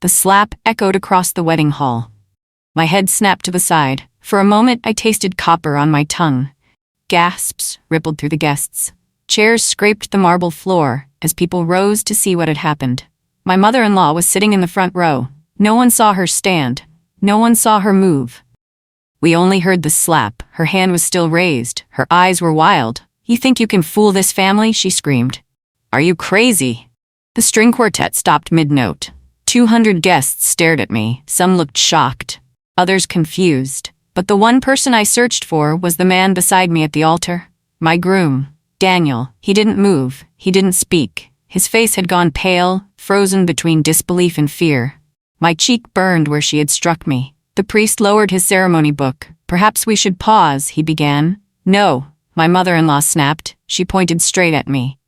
The slap echoed across the wedding hall. My head snapped to the side. For a moment, I tasted copper on my tongue. Gasps rippled through the guests. Chairs scraped the marble floor as people rose to see what had happened. My mother-in-law was sitting in the front row. No one saw her stand. No one saw her move. We only heard the slap. Her hand was still raised. Her eyes were wild. "You think you can fool this family?" she screamed. "Are you crazy?" The string quartet stopped mid-note. 200 guests stared at me. Some looked shocked, others confused. But the one person I searched for was the man beside me at the altar. My groom, Daniel. He didn't move. He didn't speak. His face had gone pale, frozen between disbelief and fear. My cheek burned where she had struck me. The priest lowered his ceremony book. "Perhaps we should pause," he began. "No," my mother-in-law snapped. She pointed straight at me.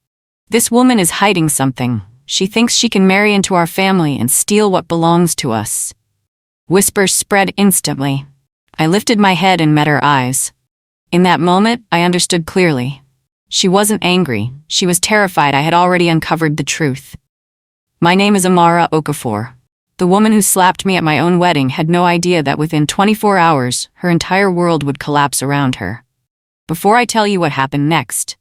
"This woman is hiding something. She thinks she can marry into our family and steal what belongs to us." Whispers spread instantly. I lifted my head and met her eyes. In that moment, I understood clearly. She wasn't angry. She was terrified I had already uncovered the truth. "My name is Amara Okafor." The woman who slapped me at my own wedding had no idea that within 24 hours, her entire world would collapse around her. Before I tell you what happened next,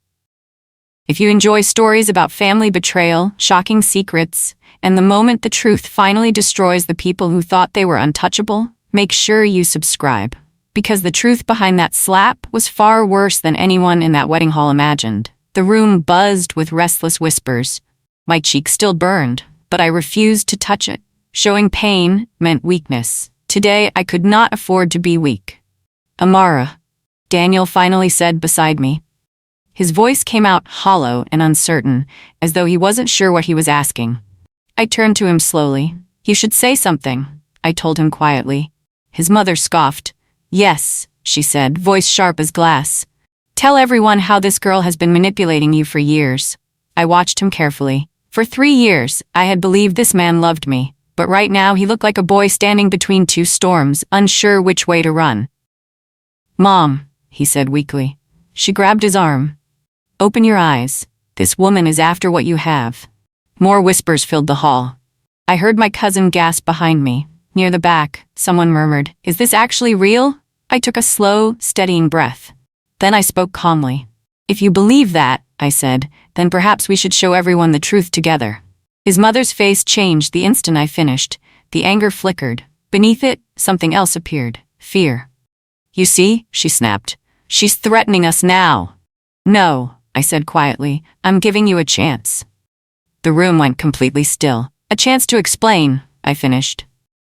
if you enjoy stories about family betrayal, shocking secrets, and the moment the truth finally destroys the people who thought they were untouchable, make sure you subscribe. Because the truth behind that slap was far worse than anyone in that wedding hall imagined. The room buzzed with restless whispers. My cheek still burned, but I refused to touch it. Showing pain meant weakness. Today, I could not afford to be weak. "Amara," Daniel finally said beside me. His voice came out hollow and uncertain, as though he wasn't sure what he was asking. I turned to him slowly. "You should say something," I told him quietly. His mother scoffed. "Yes," she said, voice sharp as glass. "Tell everyone how this girl has been manipulating you for years." I watched him carefully. For 3 years, I had believed this man loved me. But right now he looked like a boy standing between two storms, unsure which way to run. "Mom," he said weakly. She grabbed his arm. "Open your eyes. This woman is after what you have." More whispers filled the hall. I heard my cousin gasp behind me. Near the back, someone murmured, "Is this actually real?" I took a slow, steadying breath. Then I spoke calmly. "If you believe that," I said, "then perhaps we should show everyone the truth together." His mother's face changed the instant I finished. The anger flickered. Beneath it, something else appeared. Fear. "You see," she snapped. "She's threatening us now." "No," I said quietly. "I'm giving you a chance." The room went completely still. "A chance to explain," I finished.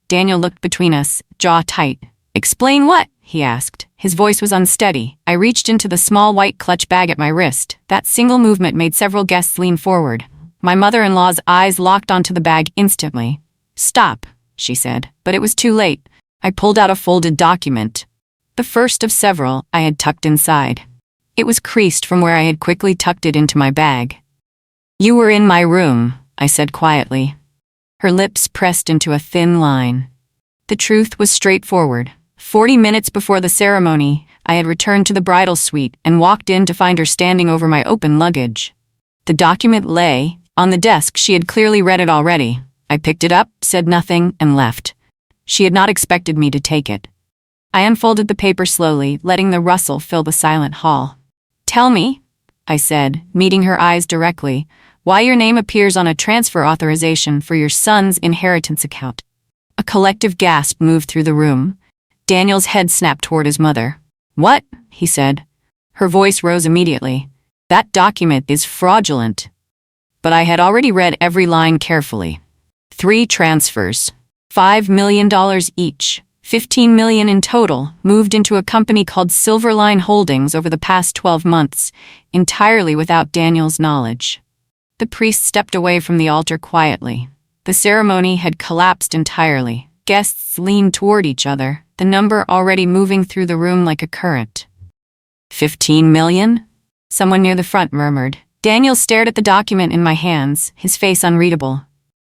Daniel looked between us, jaw tight. "Explain what?" he asked. His voice was unsteady. I reached into the small white clutch bag at my wrist. That single movement made several guests lean forward. My mother-in-law's eyes locked onto the bag instantly. "Stop," she said, but it was too late. I pulled out a folded document. The first of several I had tucked inside. It was creased from where I had quickly tucked it into my bag. "You were in my room," I said quietly. Her lips pressed into a thin line. The truth was straightforward. 40 minutes before the ceremony, I had returned to the bridal suite and walked in to find her standing over my open luggage. The document lay on the desk. She had clearly read it already. I picked it up, said nothing, and left. She had not expected me to take it. I unfolded the paper slowly, letting the rustle fill the silent hall. "Tell me," I said, meeting her eyes directly, "why your name appears on a transfer authorization for your son's inheritance account." A collective gasp moved through the room. Daniel's head snapped toward his mother. "What?" he said. Her voice rose immediately. "That document is fraudulent." But I had already read every line carefully. 3 transfers, $5 million each, $15 million in total, moved into a company called Silverline Holdings over the past 12 months, entirely without Daniel's knowledge. The priest stepped away from the altar quietly. The ceremony had collapsed entirely. Guests leaned toward each other, the number already moving through the room like a current. $15 million? Someone near the front murmured. Daniel stared at the document in my hands, his face unreadable.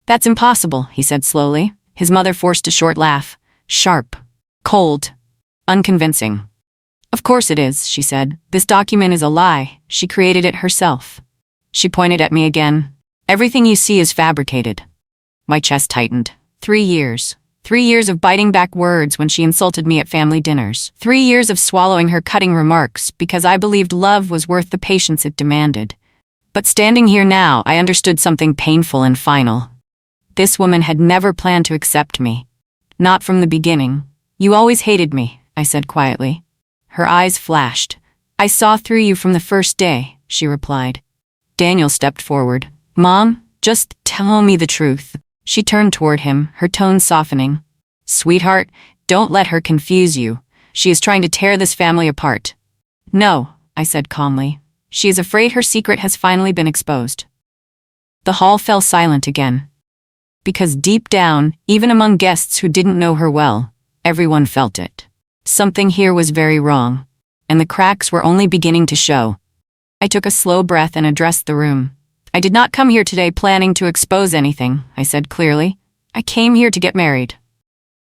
"That's impossible," he said slowly. His mother forced a short laugh. Sharp. Cold. Unconvincing. "Of course it is," she said. "This document is a lie. She created it herself." She pointed at me again. "Everything you see is fabricated." My chest tightened. 3 years. 3 years of biting back words when she insulted me at family dinners. 3 years of swallowing her cutting remarks because I believed love was worth the patience it demanded. But standing here now, I understood something painful and final. This woman had never planned to accept me. Not from the beginning. You always hated me, I said quietly. Her eyes flashed. I saw through you from the first day, she replied. Daniel stepped forward. Mom, just tell me the truth. She turned toward him, her tone softening. Sweetheart, don't let her confuse you. She is trying to tear this family apart. No, I said calmly. She is afraid her secret has finally been exposed. The hall fell silent again. Because deep down, even among guests who didn't know her well, everyone felt it. Something here was very wrong, and the cracks were only beginning to show. I took a slow breath and addressed the room. I did not come here today planning to expose anything, I said clearly. I came here to get married.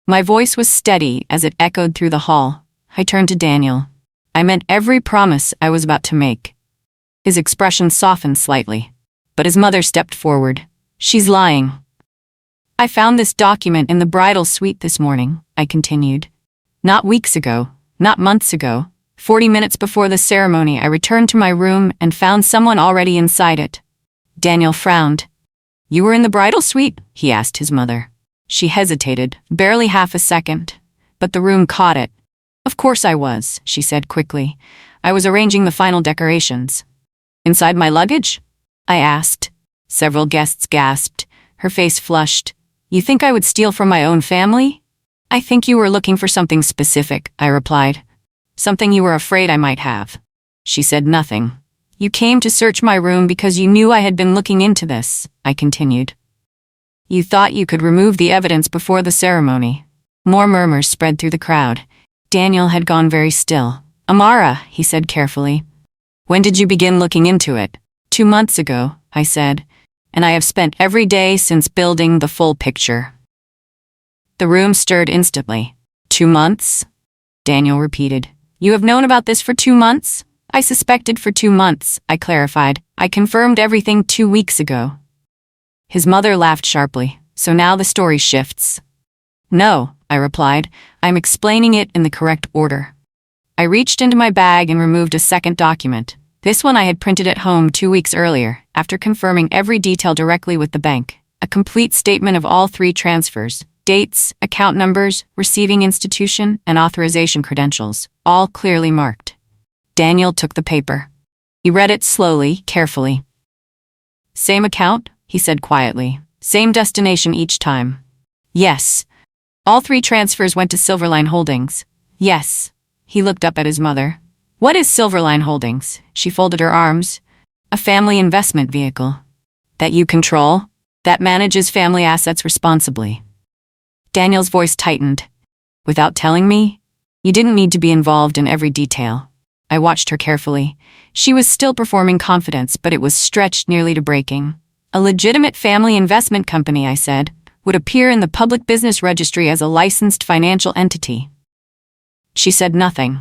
My voice was steady as it echoed through the hall. I turned to Daniel. I meant every promise I was about to make. His expression softened slightly, but his mother stepped forward. She's lying. I found this document in the bridal suite this morning, I continued. Not weeks ago, not months ago. 40 minutes before the ceremony, I returned to my room and found someone already inside it. Daniel frowned. You were in the bridal suite? He asked his mother. She hesitated, barely half a second, but the room caught it. Of course I was, she said quickly. I was arranging the final decorations. Inside my luggage? I asked. Several guests gasped. Her face flushed. You think I would steal from my own family? I think you were looking for something specific, I replied. Something you were afraid I might have. She said nothing. You came to search my room because you knew I had been looking into this, I continued. You thought you could remove the evidence before the ceremony. More murmurs spread through the crowd. Daniel had gone very still. Amara, he said carefully. When did you begin looking into it? 2 months ago, I said, and I have spent every day since building the full picture. The room stirred instantly. 2 months? Daniel repeated. You have known about this for 2 months? I suspected for 2 months, I clarified. I confirmed everything 2 weeks ago. His mother laughed sharply. So now the story shifts. No, I replied. I'm explaining it in the correct order. I reached into my bag and removed a second document. This one I had printed at home 2 weeks earlier, after confirming every detail directly with the bank. A complete statement of all 3 transfers. Dates, account numbers, receiving institution, and authorization credentials, all clearly marked. Daniel took the paper. He read it slowly, carefully. Same account? He said quietly. Same destination each time. Yes. All 3 transfers went to Silverline Holdings. Yes. He looked up at his mother. What is Silverline Holdings? She folded her arms. A family investment vehicle. That you control? That manages family assets responsibly. Daniel's voice tightened. Without telling me? You didn't need to be involved in every detail. I watched her carefully. She was still performing confidence, but it was stretched nearly to breaking. A legitimate family investment company, I said, would appear in the public business registry as a licensed financial entity. She said nothing.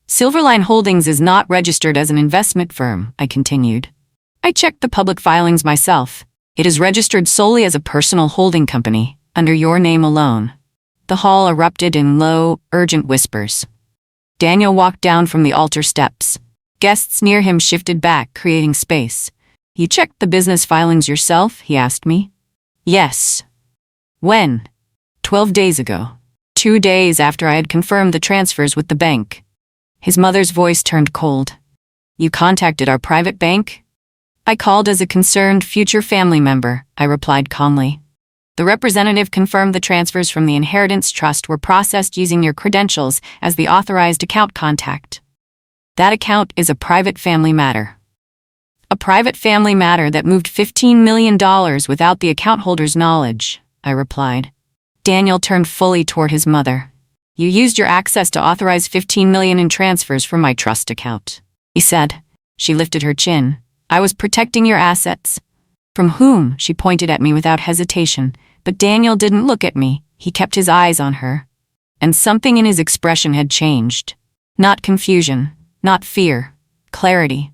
Silverline Holdings is not registered as an investment firm, I continued. I checked the public filings myself. It is registered solely as a personal holding company, under your name alone. The hall erupted in low, urgent whispers. Daniel walked down from the altar steps. Guests near him shifted back, creating space. You checked the business filings yourself? He asked me. Yes. When? 12 days ago. 2 days after I had confirmed the transfers with the bank. His mother's voice turned cold. You contacted our private bank? I called as a concerned future family member, I replied calmly. The representative confirmed the transfers from the inheritance trust were processed using your credentials as the authorized account contact. That account is a private family matter. A private family matter that moved $15 million without the account holder's knowledge, I replied. Daniel turned fully toward his mother. You used your access to authorize $15 million in transfers from my trust account, he said. She lifted her chin. I was protecting your assets. From whom? She pointed at me without hesitation. But Daniel didn't look at me. He kept his eyes on her. And something in his expression had changed. Not confusion, not fear, clarity.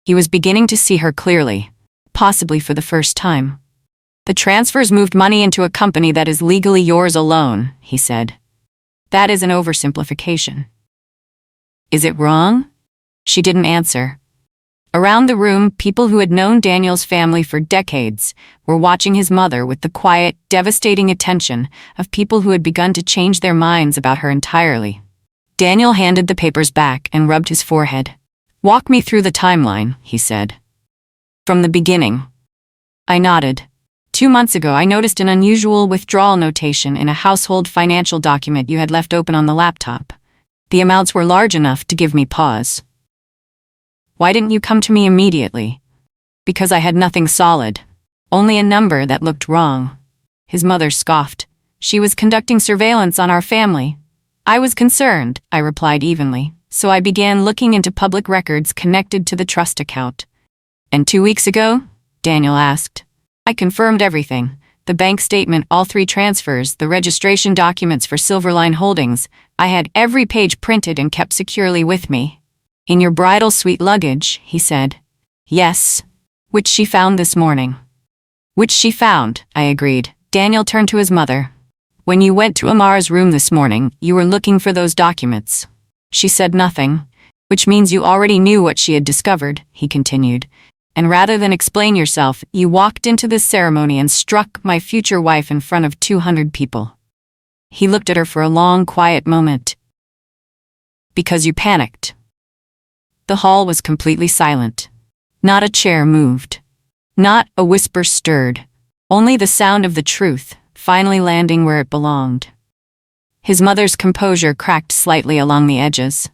He was beginning to see her clearly, possibly for the first time. The transfers moved money into a company that is legally yours alone, he said. That is an oversimplification. Is it wrong? She didn't answer. Around the room, people who had known Daniel's family for decades were watching his mother with the quiet, devastating attention of people who had begun to change their minds about her entirely. Daniel handed the papers back and rubbed his forehead. Walk me through the timeline, he said. From the beginning. I nodded. 2 months ago, I noticed an unusual withdrawal notation in a household financial document you had left open on the laptop. The amounts were large enough to give me pause. Why didn't you come to me immediately? Because I had nothing solid. Only a number that looked wrong. His mother scoffed. She was conducting surveillance on our family. I was concerned, I replied evenly, so I began looking into public records connected to the trust account. And 2 weeks ago? Daniel asked. I confirmed everything. The bank statement, all 3 transfers, the registration documents for Silverline Holdings. I had every page printed and kept securely with me. In your bridal suite luggage, he said. Yes. Which she found this morning. Which she found, I agreed. Daniel turned to his mother. When you went to Amara's room this morning, you were looking for those documents. She said nothing, which means you already knew what she had discovered, he continued. And rather than explain yourself, you walked into this ceremony and struck my future wife in front of 200 people. He looked at her for a long, quiet moment. Because you panicked. The hall was completely silent. Not a chair moved. Not a whisper stirred. Only the sound of the truth, finally landing where it belonged. His mother's composure cracked slightly along the edges.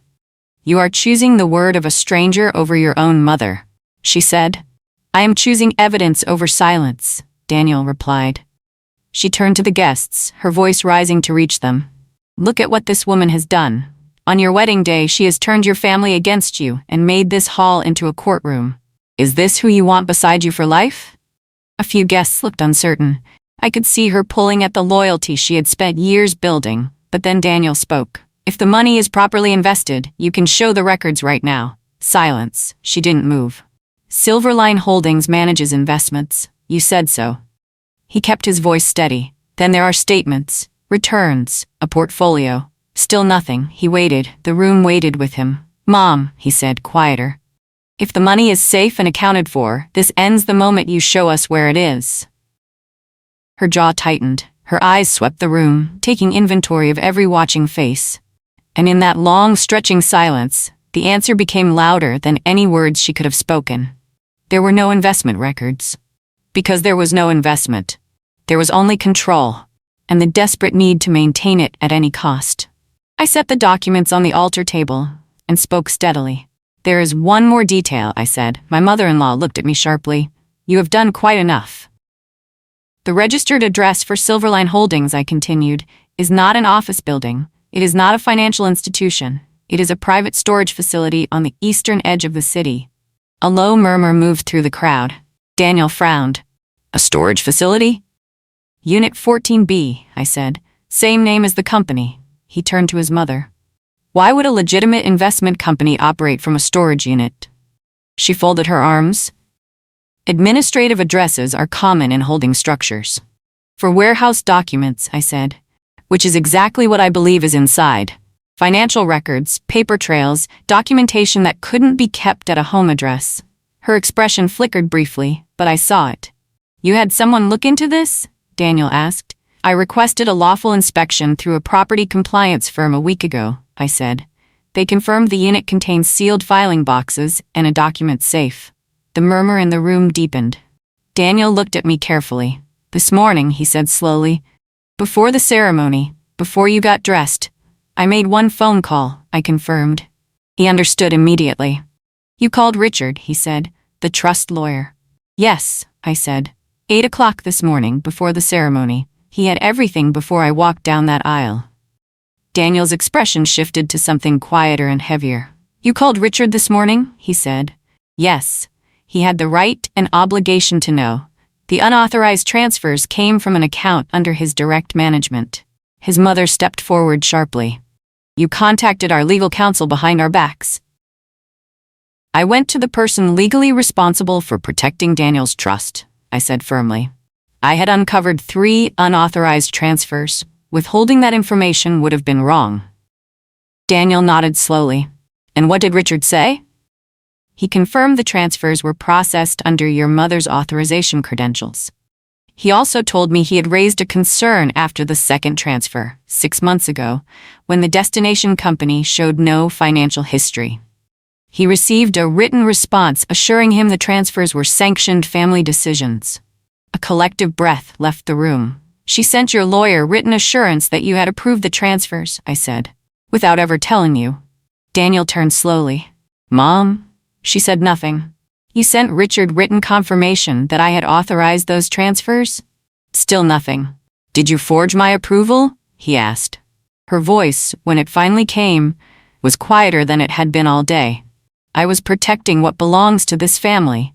You are choosing the word of a stranger over your own mother, she said. I am choosing evidence over silence, Daniel replied. She turned to the guests, her voice rising to reach them. Look at what this woman has done. On your wedding day, she has turned your family against you and made this hall into a courtroom. Is this who you want beside you for life? A few guests looked uncertain. I could see her pulling at the loyalty she had spent years building, but then Daniel spoke. If the money is properly invested, you can show the records right now. Silence. She didn't move. Silverline Holdings manages investments. You said so. He kept his voice steady. Then there are statements, returns, a portfolio. Still nothing. He waited. The room waited with him. Mom, he said, quieter. If the money is safe and accounted for, this ends the moment you show us where it is. Her jaw tightened. Her eyes swept the room, taking inventory of every watching face. And in that long, stretching silence, the answer became louder than any words she could have spoken. There were no investment records. Because there was no investment. There was only control, and the desperate need to maintain it at any cost. I set the documents on the altar table and spoke steadily. There is one more detail, I said. My mother-in-law looked at me sharply. You have done quite enough. The registered address for Silverline Holdings, I continued, is not an office building. It is not a financial institution. It is a private storage facility on the eastern edge of the city. A low murmur moved through the crowd. Daniel frowned. A storage facility? Unit 14B, I said. Same name as the company. He turned to his mother. Why would a legitimate investment company operate from a storage unit? She folded her arms. Administrative addresses are common in holding structures. For warehouse documents, I said, which is exactly what I believe is inside. Financial records, paper trails, documentation that couldn't be kept at a home address. Her expression flickered briefly, but I saw it. You had someone look into this? Daniel asked. I requested a lawful inspection through a property compliance firm a week ago, I said. They confirmed the unit contains sealed filing boxes and a document safe. The murmur in the room deepened. Daniel looked at me carefully. This morning, he said slowly. Before the ceremony, before you got dressed, I made one phone call, I confirmed. He understood immediately. You called Richard, he said, the trust lawyer. Yes, I said. 8 o'clock this morning before the ceremony. He had everything before I walked down that aisle. Daniel's expression shifted to something quieter and heavier. You called Richard this morning? He said. Yes. He had the right and obligation to know. The unauthorized transfers came from an account under his direct management. His mother stepped forward sharply. You contacted our legal counsel behind our backs. I went to the person legally responsible for protecting Daniel's trust, I said firmly. I had uncovered 3 unauthorized transfers. Withholding that information would have been wrong. Daniel nodded slowly. And what did Richard say? He confirmed the transfers were processed under your mother's authorization credentials. He also told me he had raised a concern after the second transfer, 6 months ago, when the destination company showed no financial history. He received a written response assuring him the transfers were sanctioned family decisions. A collective breath left the room. She sent your lawyer written assurance that you had approved the transfers, I said, without ever telling you. Daniel turned slowly. Mom? She said nothing. You sent Richard written confirmation that I had authorized those transfers? Still nothing. Did you forge my approval? He asked. Her voice, when it finally came, was quieter than it had been all day. I was protecting what belongs to this family.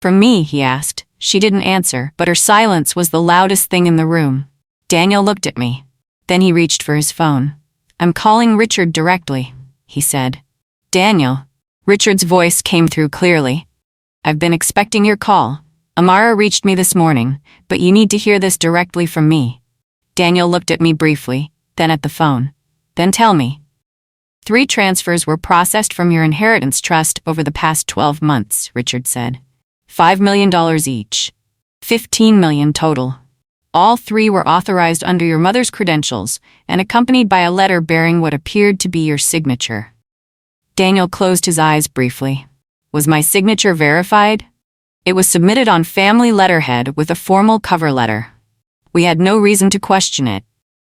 From me, he asked. She didn't answer, but her silence was the loudest thing in the room. Daniel looked at me. Then he reached for his phone. I'm calling Richard directly, he said. Daniel. Richard's voice came through clearly. I've been expecting your call. Amara reached me this morning, but you need to hear this directly from me. Daniel looked at me briefly, then at the phone. Then tell me. 3 transfers were processed from your inheritance trust over the past 12 months, Richard said. $5 million each. $15 million total. All 3 were authorized under your mother's credentials and accompanied by a letter bearing what appeared to be your signature. Daniel closed his eyes briefly. Was my signature verified? It was submitted on family letterhead with a formal cover letter. We had no reason to question it.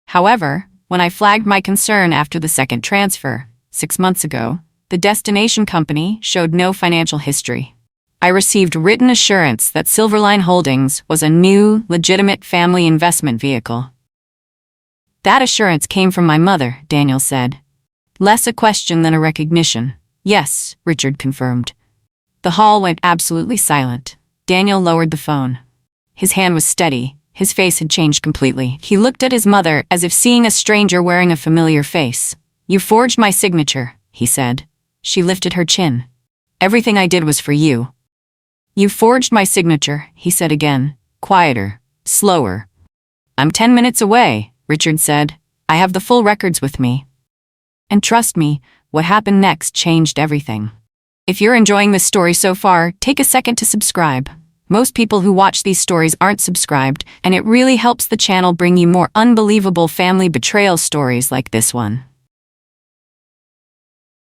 However, when I flagged my concern after the second transfer, 6 months ago, the destination company showed no financial history. I received written assurance that Silverline Holdings was a new, legitimate family investment vehicle. That assurance came from my mother, Daniel said. Less a question than a recognition. Yes, Richard confirmed. The hall went absolutely silent. Daniel lowered the phone. His hand was steady. His face had changed completely. He looked at his mother as if seeing a stranger wearing a familiar face. You forged my signature, he said. She lifted her chin. Everything I did was for you. You forged my signature, he said again, quieter, slower. I'm 10 minutes away, Richard said. I have the full records with me. And trust me, what happened next changed everything. If you're enjoying this story so far, take a second to subscribe. Most people who watch these stories aren't subscribed, and it really helps the channel bring you more unbelievable family betrayal stories like this one.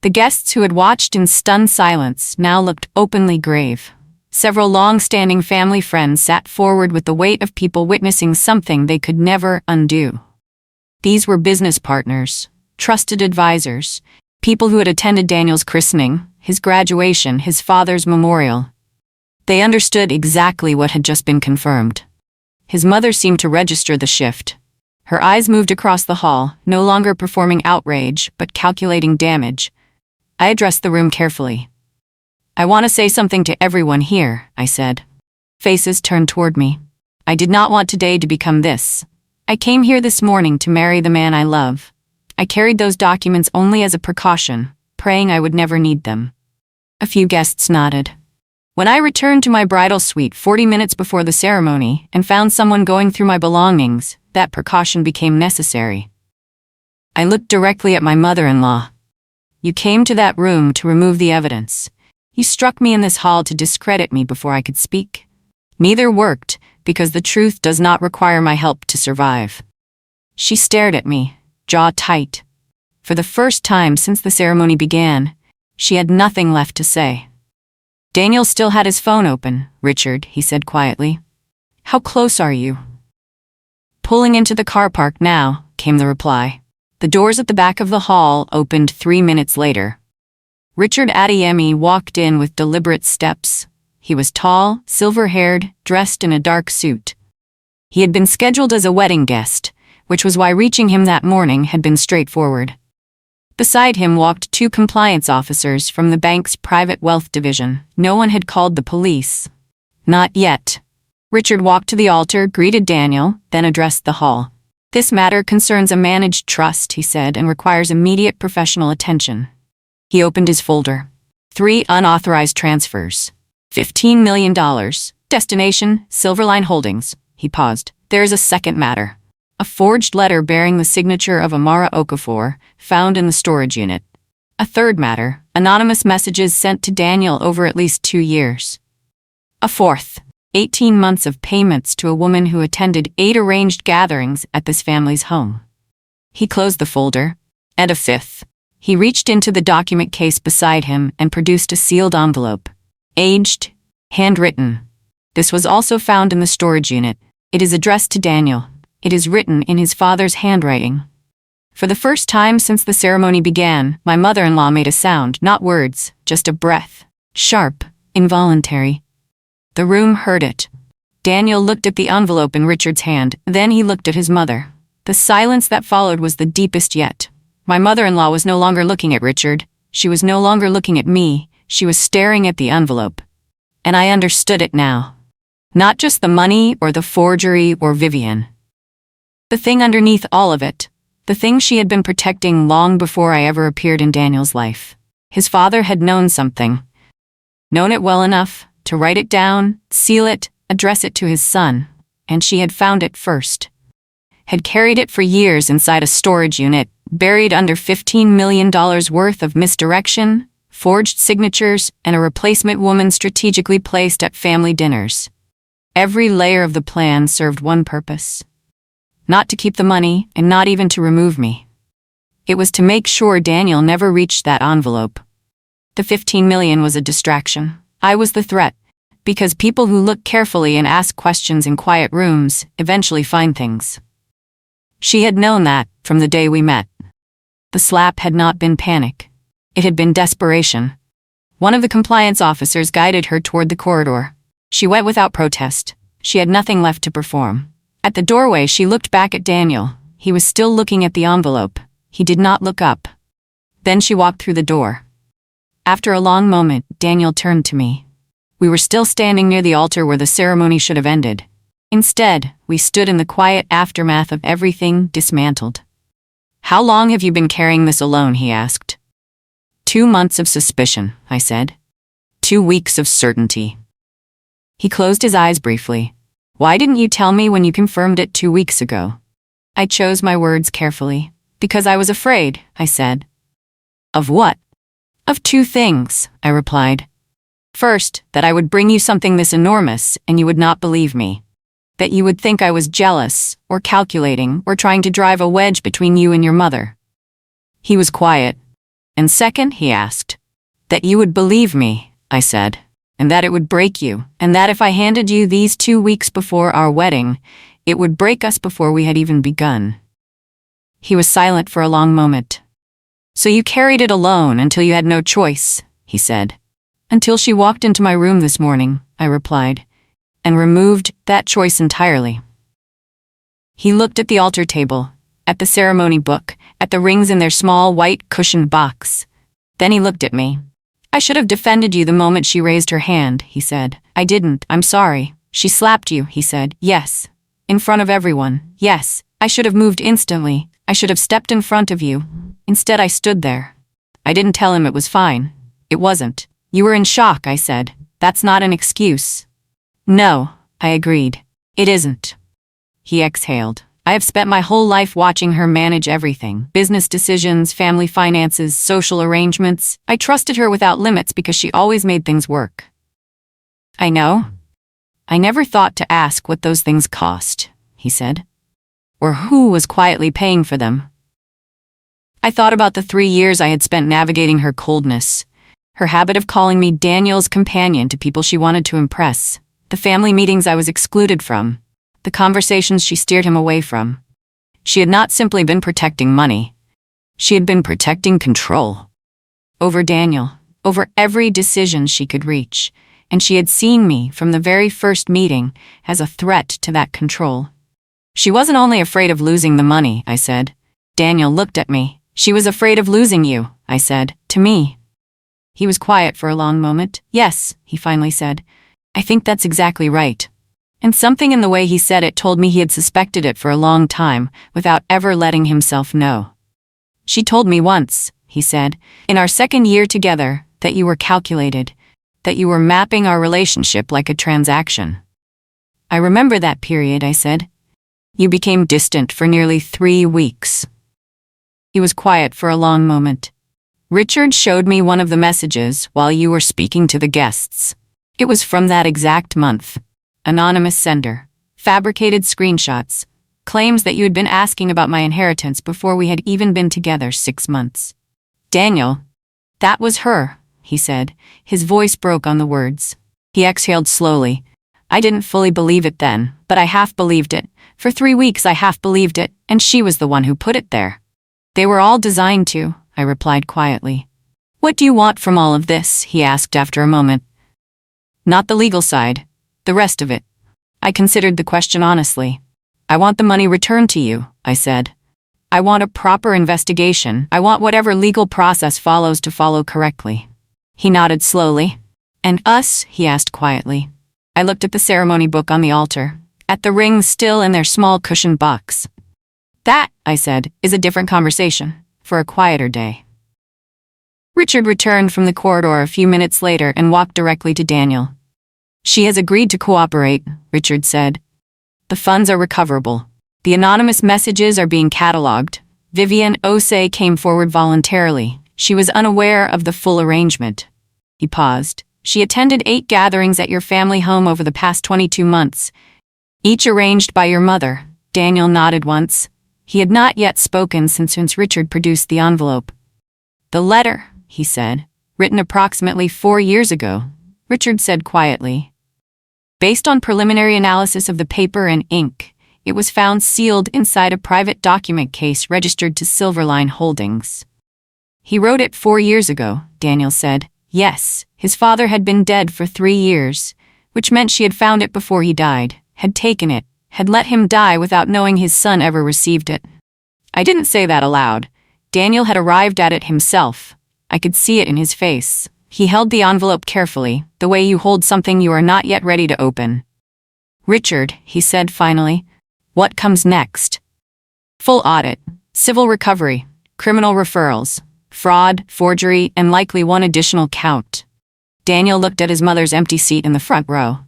The guests who had watched in stunned silence now looked openly grave. Several long-standing family friends sat forward with the weight of people witnessing something they could never undo. These were business partners, trusted advisors, people who had attended Daniel's christening, his graduation, his father's memorial. They understood exactly what had just been confirmed. His mother seemed to register the shift. Her eyes moved across the hall, no longer performing outrage, but calculating damage. I addressed the room carefully. I want to say something to everyone here, I said. Faces turned toward me. I did not want today to become this. I came here this morning to marry the man I love. I carried those documents only as a precaution, praying I would never need them. A few guests nodded. When I returned to my bridal suite 40 minutes before the ceremony and found someone going through my belongings, that precaution became necessary. I looked directly at my mother-in-law. You came to that room to remove the evidence. You struck me in this hall to discredit me before I could speak. Neither worked, because the truth does not require my help to survive. She stared at me, jaw tight. For the first time since the ceremony began, she had nothing left to say. Daniel still had his phone open. Richard, he said quietly. How close are you? Pulling into the car park now, came the reply. The doors at the back of the hall opened 3 minutes later. Richard Adeyemi walked in with deliberate steps. He was tall, silver-haired, dressed in a dark suit. He had been scheduled as a wedding guest, which was why reaching him that morning had been straightforward. Beside him walked 2 compliance officers from the bank's private wealth division. No one had called the police. Not yet. Richard walked to the altar, greeted Daniel, then addressed the hall. This matter concerns a managed trust, he said, and requires immediate professional attention. He opened his folder. 3 unauthorized transfers. $15 million. Destination, Silverline Holdings. he paused. There is a second matter. A forged letter bearing the signature of Amara Okafor, found in the storage unit. A third matter, anonymous messages sent to Daniel over at least 2 years. A fourth, 18 months of payments to a woman who attended 8 arranged gatherings at this family's home. He closed the folder. And a fifth. He reached into the document case beside him and produced a sealed envelope. Aged, handwritten. This was also found in the storage unit. It is addressed to Daniel. It is written in his father's handwriting. For the first time since the ceremony began, my mother-in-law made a sound, not words, just a breath. Sharp, involuntary. The room heard it. Daniel looked at the envelope in Richard's hand, then he looked at his mother. The silence that followed was the deepest yet. My mother-in-law was no longer looking at Richard. She was no longer looking at me. She was staring at the envelope. And I understood it now. Not just the money or the forgery or Vivian. The thing underneath all of it. The thing she had been protecting long before I ever appeared in Daniel's life. His father had known something. Known it well enough to write it down, seal it, address it to his son. And she had found it first. Had carried it for years inside a storage unit, buried under $15 million worth of misdirection, forged signatures, and a replacement woman strategically placed at family dinners. Every layer of the plan served one purpose. Not to keep the money, and not even to remove me. It was to make sure Daniel never reached that envelope. The $15 million was a distraction. I was the threat, because people who look carefully and ask questions in quiet rooms eventually find things. She had known that from the day we met. The slap had not been panic. It had been desperation. One of the compliance officers guided her toward the corridor. She went without protest. She had nothing left to perform. At the doorway, she looked back at Daniel. He was still looking at the envelope. He did not look up. Then she walked through the door. After a long moment, Daniel turned to me. We were still standing near the altar where the ceremony should have ended. Instead, we stood in the quiet aftermath of everything dismantled. How long have you been carrying this alone? He asked. 2 months of suspicion, I said. 2 weeks of certainty. He closed his eyes briefly. Why didn't you tell me when you confirmed it 2 weeks ago? I chose my words carefully. Because I was afraid, I said. Of what? Of 2 things, I replied. First, that I would bring you something this enormous and you would not believe me. That you would think I was jealous, or calculating, or trying to drive a wedge between you and your mother. He was quiet. And second, he asked. That you would believe me, I said. And that it would break you, and that if I handed you these 2 weeks before our wedding, it would break us before we had even begun. He was silent for a long moment. So you carried it alone until you had no choice, he said. Until she walked into my room this morning, I replied, and removed that choice entirely. He looked at the altar table, at the ceremony book, at the rings in their small white cushioned box. Then he looked at me. I should have defended you the moment she raised her hand, he said. I didn't, I'm sorry. She slapped you, he said. Yes. In front of everyone. Yes. I should have moved instantly. I should have stepped in front of you. Instead, I stood there. I didn't tell him it was fine. It wasn't. You were in shock, I said. That's not an excuse. No, I agreed. It isn't. He exhaled. I have spent my whole life watching her manage everything. Business decisions, family finances, social arrangements. I trusted her without limits because she always made things work. I know. I never thought to ask what those things cost, he said. Or who was quietly paying for them. I thought about the 3 years I had spent navigating her coldness, her habit of calling me Daniel's companion to people she wanted to impress, the family meetings I was excluded from, the conversations she steered him away from. She had not simply been protecting money. She had been protecting control. Over Daniel, over every decision she could reach, and she had seen me from the very first meeting as a threat to that control. She wasn't only afraid of losing the money, I said. Daniel looked at me. She was afraid of losing you, I said, to me. He was quiet for a long moment. Yes, he finally said. I think that's exactly right. And something in the way he said it told me he had suspected it for a long time, without ever letting himself know. She told me once, he said, in our 2nd year together, that you were calculated, that you were mapping our relationship like a transaction. I remember that period, I said. You became distant for nearly 3 weeks. He was quiet for a long moment. Richard showed me one of the messages while you were speaking to the guests. It was from that exact month. Anonymous sender. Fabricated screenshots. Claims that you had been asking about my inheritance before we had even been together 6 months. Daniel. That was her, he said. His voice broke on the words. He exhaled slowly. I didn't fully believe it then, but I half believed it. For 3 weeks I half believed it, and she was the one who put it there. They were all designed to, I replied quietly. What do you want from all of this? He asked after a moment. Not the legal side. The rest of it. I considered the question honestly. I want the money returned to you, I said. I want a proper investigation. I want whatever legal process follows to follow correctly. He nodded slowly. And us? He asked quietly. I looked at the ceremony book on the altar, at the rings still in their small cushioned box. That, I said, is a different conversation, for a quieter day. Richard returned from the corridor a few minutes later and walked directly to Daniel. She has agreed to cooperate, Richard said. The funds are recoverable. The anonymous messages are being catalogued. Vivian Osei came forward voluntarily. She was unaware of the full arrangement. He paused. She attended 8 gatherings at your family home over the past 22 months, each arranged by your mother. Daniel nodded once. He had not yet spoken since Richard produced the envelope. The letter, he said, written approximately 4 years ago, Richard said quietly. Based on preliminary analysis of the paper and ink, it was found sealed inside a private document case registered to Silverline Holdings. He wrote it 4 years ago, Daniel said. Yes, his father had been dead for 3 years, which meant she had found it before he died, had taken it, had let him die without knowing his son ever received it. I didn't say that aloud. Daniel had arrived at it himself. I could see it in his face. He held the envelope carefully, the way you hold something you are not yet ready to open. Richard, he said finally, what comes next? Full audit, civil recovery, criminal referrals, fraud, forgery, and likely one additional count. Daniel looked at his mother's empty seat in the front row.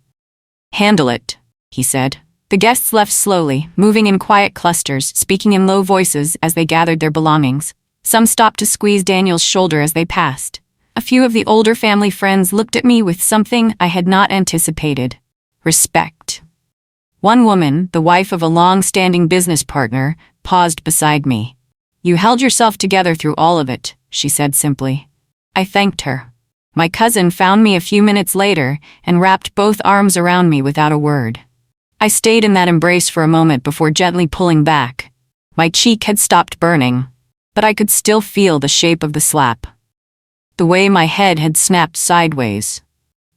Handle it, he said. The guests left slowly, moving in quiet clusters, speaking in low voices as they gathered their belongings. Some stopped to squeeze Daniel's shoulder as they passed. A few of the older family friends looked at me with something I had not anticipated. Respect. One woman, the wife of a long-standing business partner, paused beside me. You held yourself together through all of it, she said simply. I thanked her. My cousin found me a few minutes later and wrapped both arms around me without a word. I stayed in that embrace for a moment before gently pulling back. My cheek had stopped burning, but I could still feel the shape of the slap. The way my head had snapped sideways.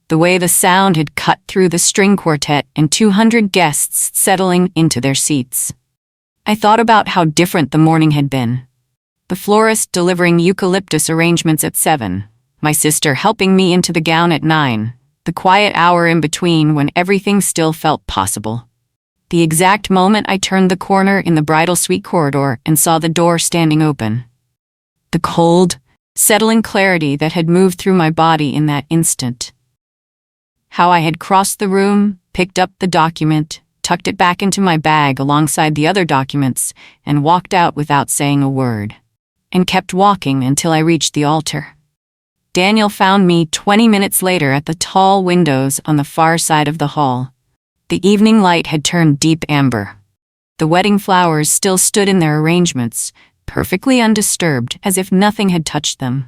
The way the sound had cut through the string quartet and 200 guests settling into their seats. I thought about how different the morning had been. The florist delivering eucalyptus arrangements at 7, my sister helping me into the gown at 9, the quiet hour in between when everything still felt possible. The exact moment I turned the corner in the bridal suite corridor and saw the door standing open. The cold, settling clarity that had moved through my body in that instant. How I had crossed the room, picked up the document, tucked it back into my bag alongside the other documents, and walked out without saying a word. And kept walking until I reached the altar. Daniel found me 20 minutes later at the tall windows on the far side of the hall. The evening light had turned deep amber. The wedding flowers still stood in their arrangements, perfectly undisturbed, as if nothing had touched them.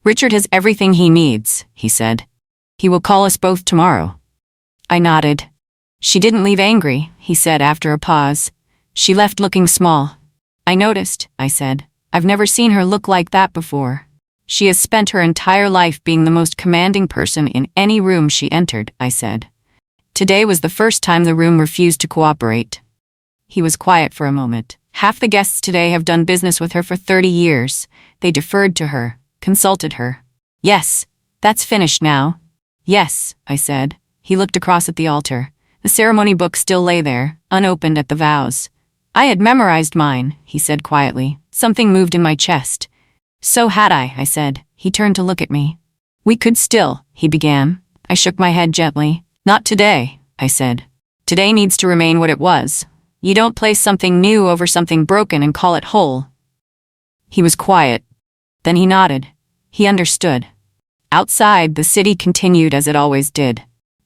Richard has everything he needs, he said. He will call us both tomorrow. I nodded. She didn't leave angry, he said after a pause. She left looking small. I noticed, I said. I've never seen her look like that before. She has spent her entire life being the most commanding person in any room she entered, I said. Today was the first time the room refused to cooperate. He was quiet for a moment. Half the guests today have done business with her for 30 years. They deferred to her, consulted her. Yes, that's finished now. Yes, I said. He looked across at the altar. The ceremony book still lay there, unopened at the vows. I had memorized mine, he said quietly. Something moved in my chest. So had I said. He turned to look at me. We could still, he began. I shook my head gently. Not today, I said. Today needs to remain what it was. You don't place something new over something broken and call it whole. He was quiet. Then he nodded. He understood. Outside, the city continued as it always did.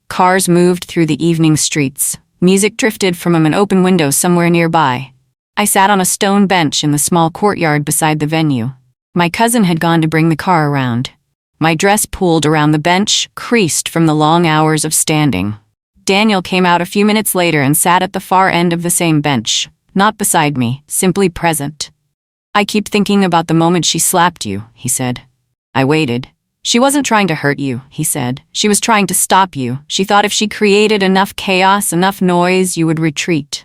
Cars moved through the evening streets. Music drifted from an open window somewhere nearby. I sat on a stone bench in the small courtyard beside the venue. My cousin had gone to bring the car around. My dress pooled around the bench, creased from the long hours of standing. Daniel came out a few minutes later and sat at the far end of the same bench, not beside me, simply present. I keep thinking about the moment she slapped you, he said. I waited. She wasn't trying to hurt you, he said. She was trying to stop you. She thought if she created enough chaos, enough noise, you would retreat.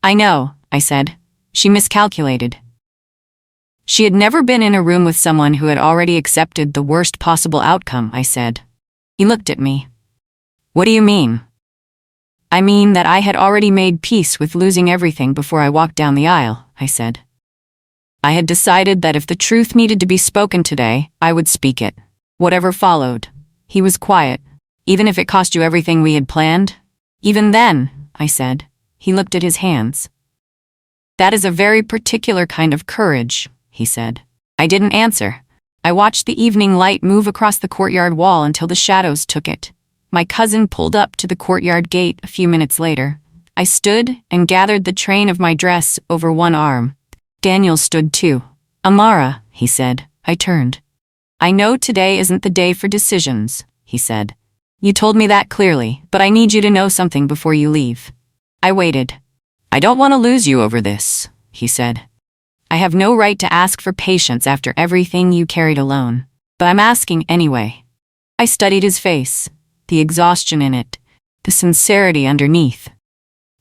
I know, I said. She miscalculated. She had never been in a room with someone who had already accepted the worst possible outcome, I said. He looked at me. What do you mean? I mean that I had already made peace with losing everything before I walked down the aisle, I said. I had decided that if the truth needed to be spoken today, I would speak it. Whatever followed. He was quiet. Even if it cost you everything we had planned? Even then, I said. He looked at his hands. That is a very particular kind of courage, he said. I didn't answer. I watched the evening light move across the courtyard wall until the shadows took it. My cousin pulled up to the courtyard gate a few minutes later. I stood and gathered the train of my dress over one arm. Daniel stood too. Amara, he said. I turned. I know today isn't the day for decisions, he said. You told me that clearly, but I need you to know something before you leave. I waited. I don't want to lose you over this, he said. I have no right to ask for patience after everything you carried alone, but I'm asking anyway. I studied his face, the exhaustion in it, the sincerity underneath.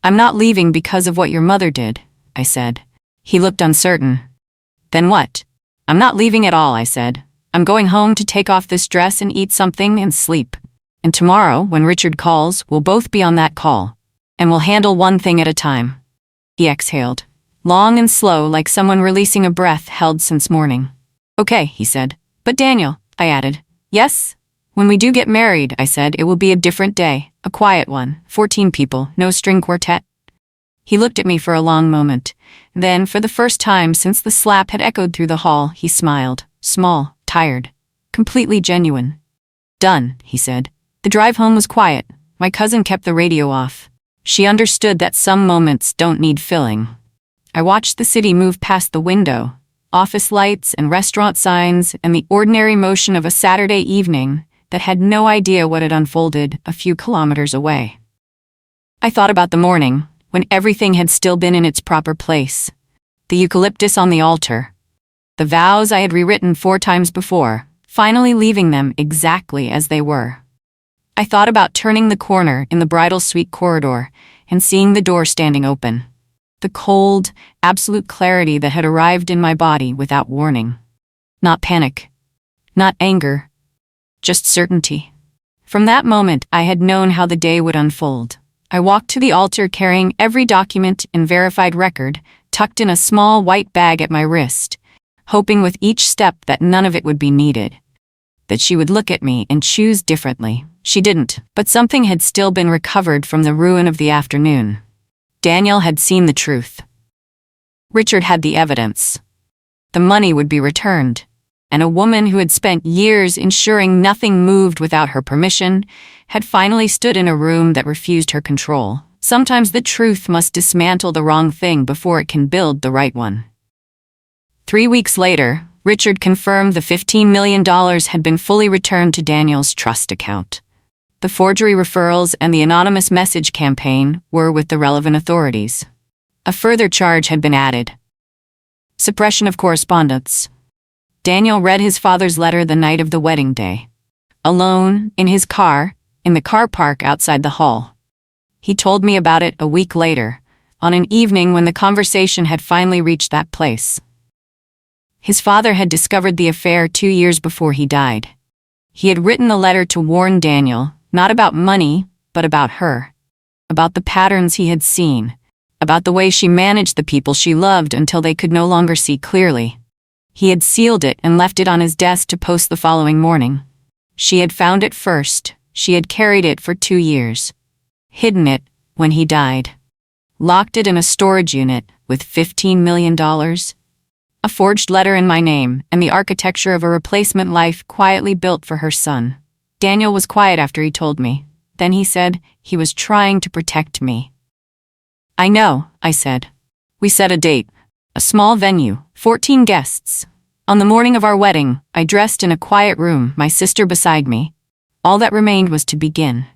I'm not leaving because of what your mother did, I said. He looked uncertain. Then what? I'm not leaving at all, I said. I'm going home to take off this dress and eat something and sleep. And tomorrow, when Richard calls, we'll both be on that call. And we'll handle one thing at a time. He exhaled, long and slow like someone releasing a breath held since morning. Okay, he said. But Daniel, I added. Yes? When we do get married, I said, it will be a different day, a quiet one, 14 people, no string quartet. He looked at me for a long moment. Then, for the first time since the slap had echoed through the hall, he smiled, small, tired, completely genuine. Done, he said. The drive home was quiet. My cousin kept the radio off. She understood that some moments don't need filling. I watched the city move past the window, office lights and restaurant signs and the ordinary motion of a Saturday evening that had no idea what had unfolded a few kilometers away. I thought about the morning, when everything had still been in its proper place. The eucalyptus on the altar. The vows I had rewritten 4 times before, finally leaving them exactly as they were. I thought about turning the corner in the bridal suite corridor and seeing the door standing open. The cold, absolute clarity that had arrived in my body without warning. Not panic. Not anger. Just certainty. From that moment, I had known how the day would unfold. I walked to the altar carrying every document and verified record tucked in a small white bag at my wrist, hoping with each step that none of it would be needed. That she would look at me and choose differently. She didn't, but something had still been recovered from the ruin of the afternoon. Daniel had seen the truth. Richard had the evidence. The money would be returned, and a woman who had spent years ensuring nothing moved without her permission had finally stood in a room that refused her control. Sometimes the truth must dismantle the wrong thing before it can build the right one. 3 weeks later, Richard confirmed the $15 million had been fully returned to Daniel's trust account. The forgery referrals and the anonymous message campaign were with the relevant authorities. A further charge had been added. Suppression of correspondence. Daniel read his father's letter the night of the wedding day. Alone, in his car, in the car park outside the hall. He told me about it a week later, on an evening when the conversation had finally reached that place. His father had discovered the affair 2 years before he died. He had written the letter to warn Daniel, not about money, but about her. About the patterns he had seen. About the way she managed the people she loved until they could no longer see clearly. He had sealed it and left it on his desk to post the following morning. She had found it first. She had carried it for 2 years. Hidden it, when he died. Locked it in a storage unit with $15 million. A forged letter in my name, and the architecture of a replacement life quietly built for her son. Daniel was quiet after he told me. Then he said he was trying to protect me. I know, I said. We set a date. A small venue, 14 guests. On the morning of our wedding, I dressed in a quiet room, my sister beside me. All that remained was to begin.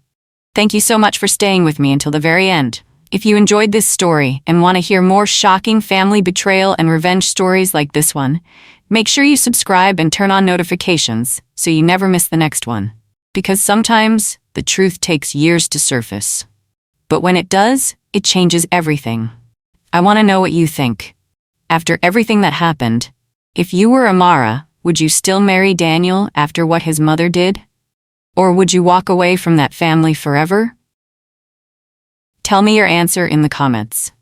Thank you so much for staying with me until the very end. If you enjoyed this story and want to hear more shocking family betrayal and revenge stories like this one, make sure you subscribe and turn on notifications so you never miss the next one. Because sometimes the truth takes years to surface. But when it does, it changes everything. I want to know what you think. After everything that happened, if you were Amara, would you still marry Daniel after what his mother did? Or would you walk away from that family forever? Tell me your answer in the comments.